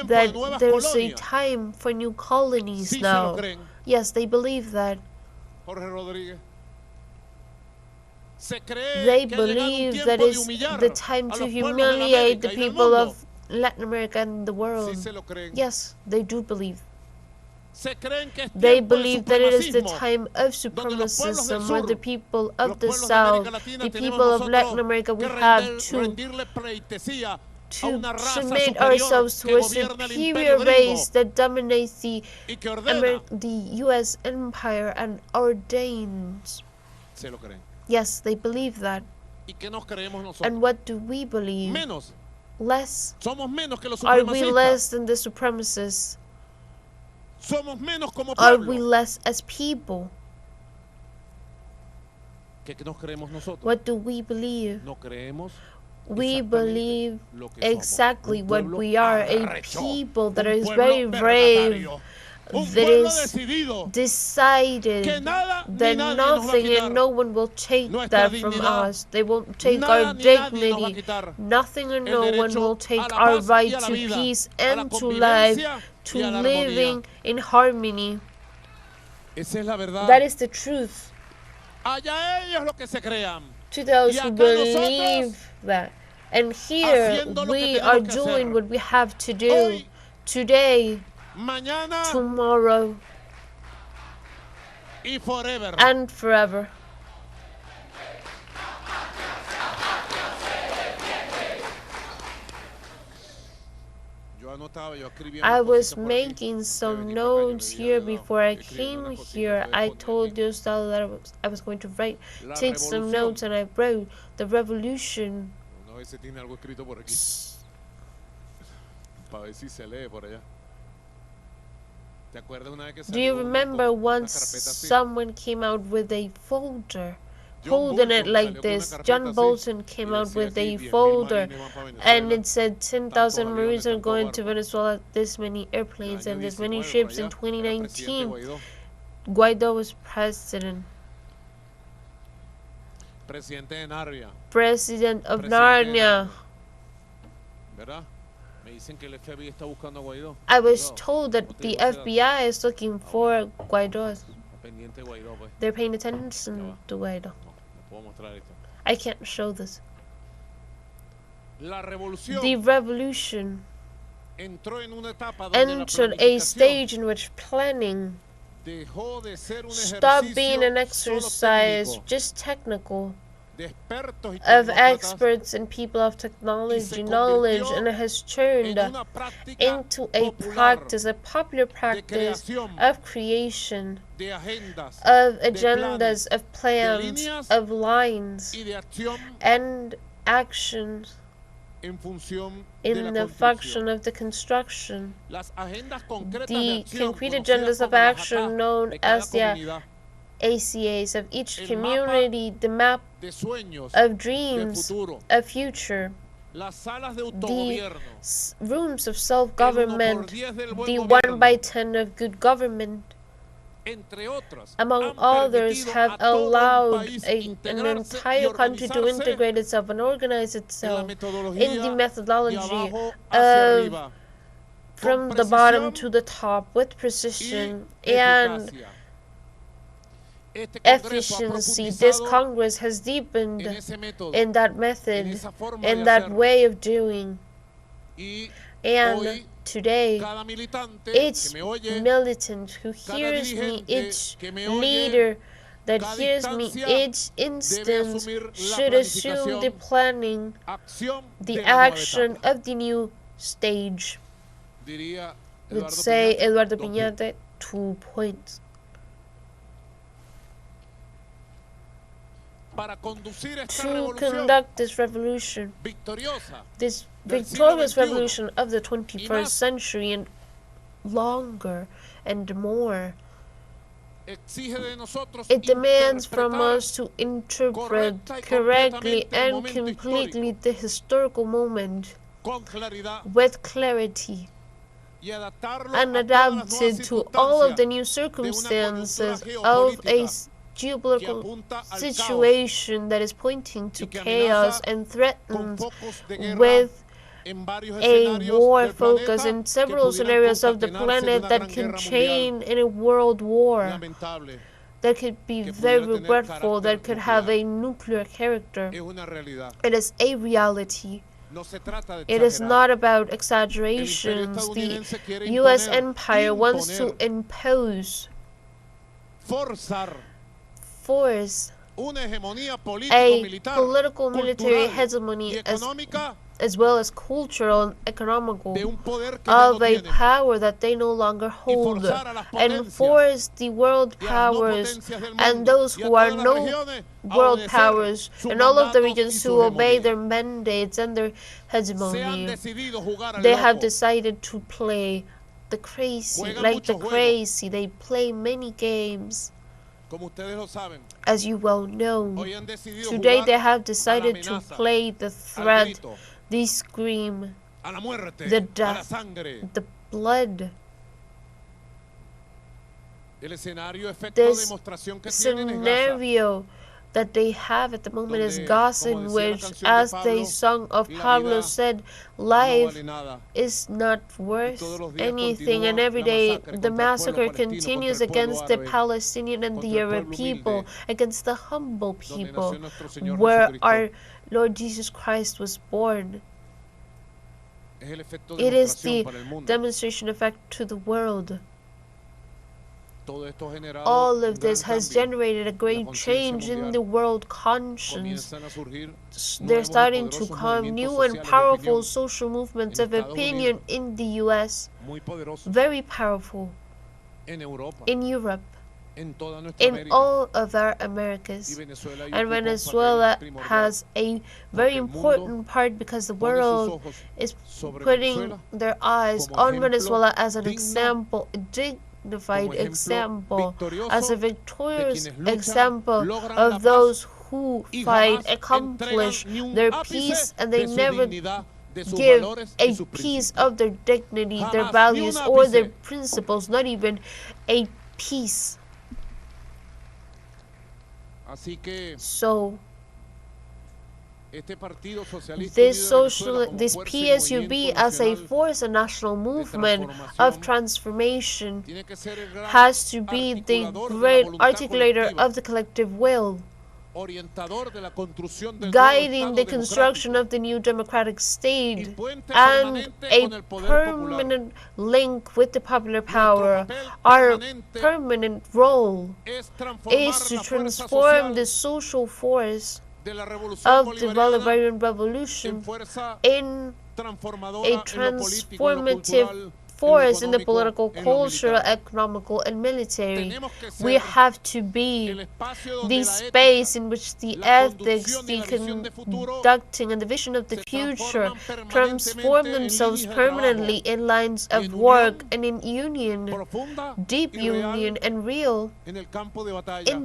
that there's a time for new colonies now. Yes, they believe that. They believe that it's the time to humiliate the people of Latin America and the world. Yes, they do believe. They believe that it is the time of supremacism, where the people of the South, the people of Latin America, we have to submit ourselves to a superior race that dominates the U.S. empire and ordains. Yes, they believe that. And what do we believe? Less. Are we less than the supremacists? Are we less as people? What do we believe? We believe exactly what we are, a people that is very brave, that is decided that nothing and no one will take that from us. They won't take our dignity. Nothing and no one will take our right to peace and to life, to living in harmony. That is the truth. To those who believe that. And here we are doing what we have to do today, tomorrow, and forever. I was making some notes here before I came here. I told Diosdado that I was going to take some notes, and I wrote the revolution. Do you remember once someone came out with a folder, holding it like this? John Bolton came out with a folder, and it said 10,000 Marines are going to Venezuela, this many airplanes and this many ships in 2019. Guaido was president. President of Narnia. I was told that the FBI is looking for Guaido. They're paying attention to Guaido. I can't show this. The revolution entered a stage in which planning stopped being an exercise just technical, of experts and people of technology knowledge, and it has turned into a practice, a popular practice of creation, of agendas, of plans, of lines, and actions in the function of the construction. The concrete agendas of action known as the ACAs of each community, the map of dreams, of future, the rooms of self-government, the 1/10 of good government, among others, have allowed an entire country to integrate itself and organize itself in the methodology of from the bottom to the top with precision and efficiency. This Congress has deepened in that method, in that way of doing. And today, each militant who hears me, each leader that hears me, each instance should assume the planning, the action of the new stage. Would say Eduardo Piñate, 2 points. To conduct this revolution, this victorious revolution of the 21st century and longer and more, it demands from us to interpret correctly and completely the historical moment with clarity and adapt it to all of the new circumstances of a geopolitical situation that is pointing to chaos and threatens with a war focus in several scenarios of the planet that can chain in a world war, that could be very regretful, that could have a nuclear character. It is a reality. It is not about exaggerations. The U.S. empire wants to force a political military hegemony as well as cultural and economical of a power that they no longer hold, and force the world powers and those who are no world powers in all of the regions to obey their mandates and their hegemony. They have decided to play the crazy, like the crazy. They play many games. As you well know, today they have decided to play the threat, the scream, the death, the blood. This scenario that they have at the moment is Gaza, in which, as the song of Pablo said, life is not worth anything, and every day the massacre continues against the Palestinian and the Arab people, against the humble people where our Lord Jesus Christ was born. It is the demonstration effect to the world. All of this has generated a great change in the world conscience. They're starting to come new and powerful social movements of opinion in the U.S., very powerful in Europe, in all of our Americas. And Venezuela has a very important part because the world is putting their eyes on Venezuela as an example, dignified example, as a victorious example of those who fight, accomplish their peace, and they never give a piece of their dignity, their values, or their principles, not even a piece. So this PSUV as a force, a national movement of transformation, has to be the great articulator of the collective will, guiding the construction of the new democratic state, and a permanent link with the popular power. Our permanent role is to transform the social force of the Bolivarian Revolution in a transformative force in the political, cultural, economical, and military. We have to be the space in which the ethics, the conducting, and the vision of the future transform themselves permanently in lines of work and in union, deep union and real, in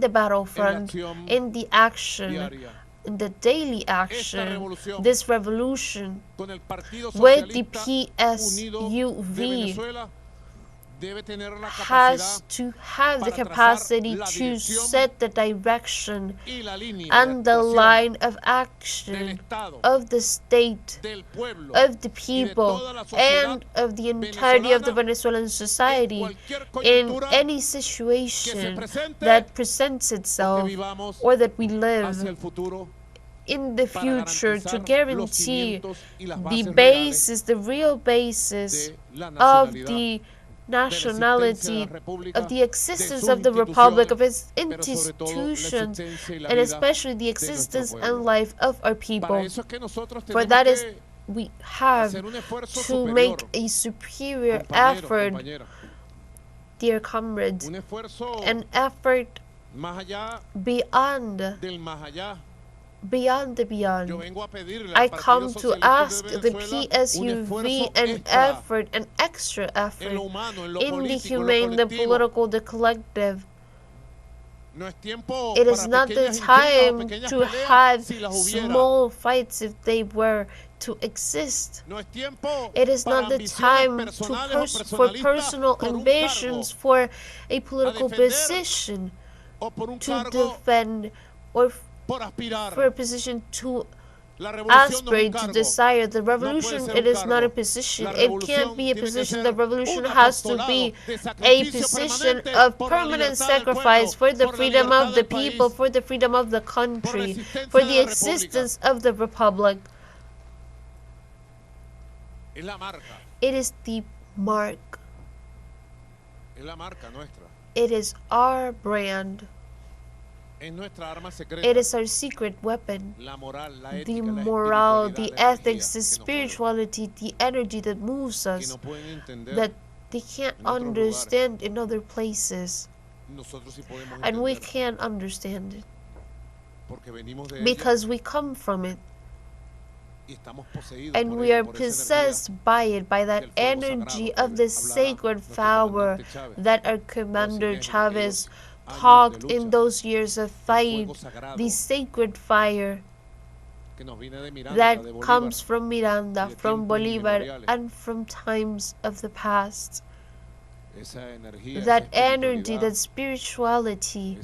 the battlefront, in the action, in the daily action. This revolution with the PSUV has to have the capacity to set the direction and the line of action of the state, of the people, and of the entirety of the Venezuelan society in any situation that presents itself or that we live in the future, to guarantee the basis, the real basis of the nationality, of the existence of the Republic, of its institutions, and especially the existence and life of our people. For that is, we have to make a superior effort, dear comrades, an effort beyond the beyond. I come to ask the PSUV an effort, an extra effort in the humane, the political, the collective. It is not the time to have small fights if they were to exist. It is not the time for personal ambitions, for a political position to defend, or for a position to aspirate to desire. The revolution, it is not a position. It can't be a position. The revolution has to be a position of permanent sacrifice for the freedom of the people, for the freedom of the country, for the existence of the republic. It is the mark. It is our brand. It is our secret weapon. The morale, the ethics, the spirituality, the energy that moves us, that they can't understand in other places. And we can't understand it because we come from it. And we are possessed by it, by that energy of the sacred power that our commander Chavez talked in those years of fight, the sacred fire that comes from Miranda, from Bolivar, and from times of the past. That energy, that spirituality,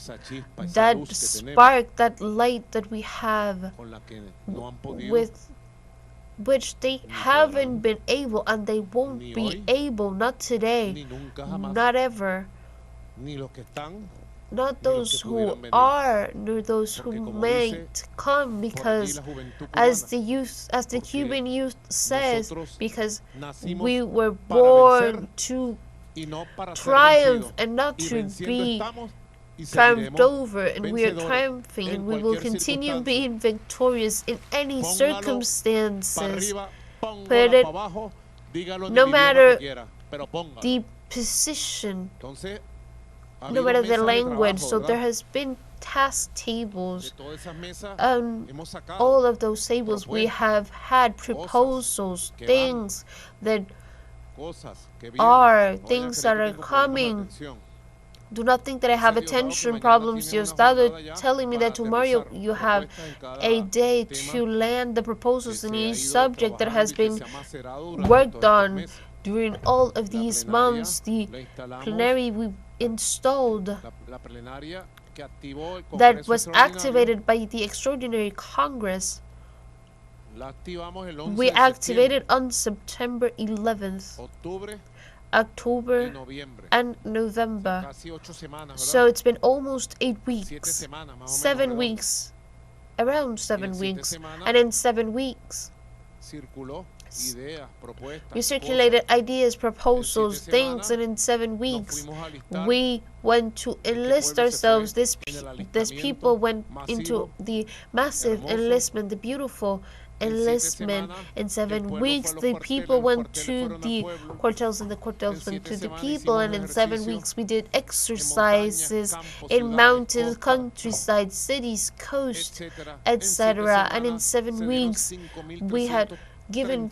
that spark, that light that we have, with which they haven't been able, and they won't be able, not today, not ever, not those who are, nor those who might come, because as the Cuban youth says, because we were born to triumph and not to be triumphed over, and we are triumphing, and we will continue being victorious in any circumstances. Put it, no matter the position, no matter the language. So there has been task tables. All of those tables we have had proposals, things that are coming. Do not think that I have attention problems. Diosdado telling me that tomorrow you have a day to land the proposals in each subject that has been worked on during all of these months. The plenary we installed that was activated by the Extraordinary Congress. We activated on September 11th. October and November. So it's been almost 8 weeks, 7 weeks, around 7 weeks, and in 7 weeks we circulated ideas, proposals, things, and in 7 weeks we went to enlist ourselves. This people went into the massive enlistment, the beautiful enlistment. In 7 weeks the people went to the quartels, and the quartels went to the people, and in 7 weeks we did exercises in mountains, countryside, cities, coast, etc. And in 7 weeks we had given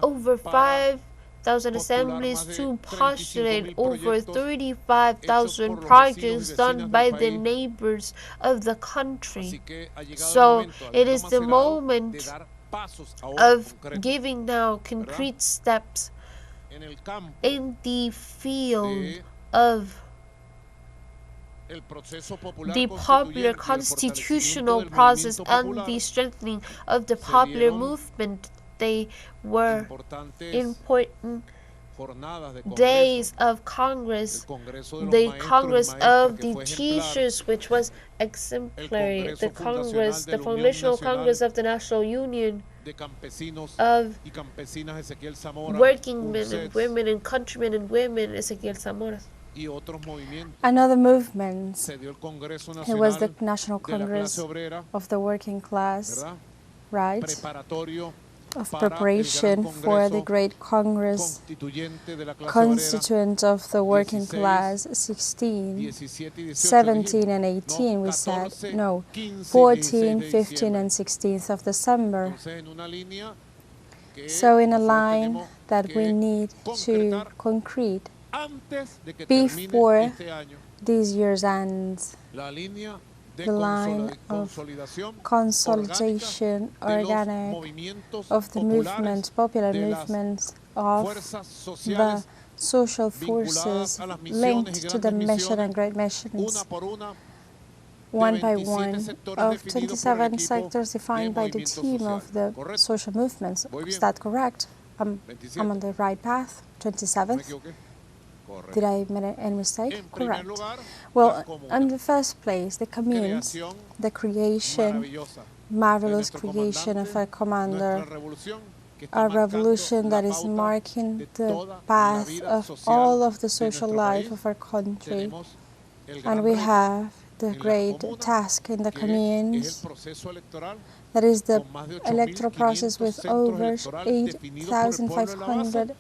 over 5,000 assemblies to postulate over 35,000 projects done by the neighbors of the country. So it is the moment of giving now concrete steps in the field of the popular constitutional process and the strengthening of the popular movement. They were important days of Congress, the Congress of the Teachers, which was exemplary, the Congress, the foundational Congress of the National Union of working men and women and countrymen and women, Ezequiel Zamora. Another movement, it was the National Congress of the Working Class, right? Of preparation for the Great Congress Constituent of the Working Class, 16, 17 and 18, we said, no, 14, 15 and 16th of December. So in a line that we need to concrete before this year's end, the line of consolidation, organic, of the movement, popular movements, of the social forces linked to the mission and great missions. one by one of 27 sectors defined by the team of the social movements. Is that correct? I'm on the right path. 27th? Did I make any mistake? Correct. Well, in the first place, the communes, the creation, marvelous creation of a commander, a revolution that is marking the path of all of the social life of our country. And we have the great task in the communes, that is the electoral process with over 8,500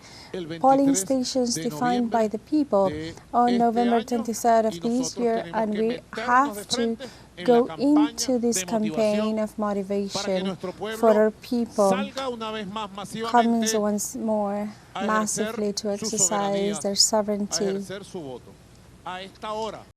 polling stations defined by the people on November 23rd of this year, and we have to go into this campaign of motivation for our people coming once more massively to exercise their sovereignty.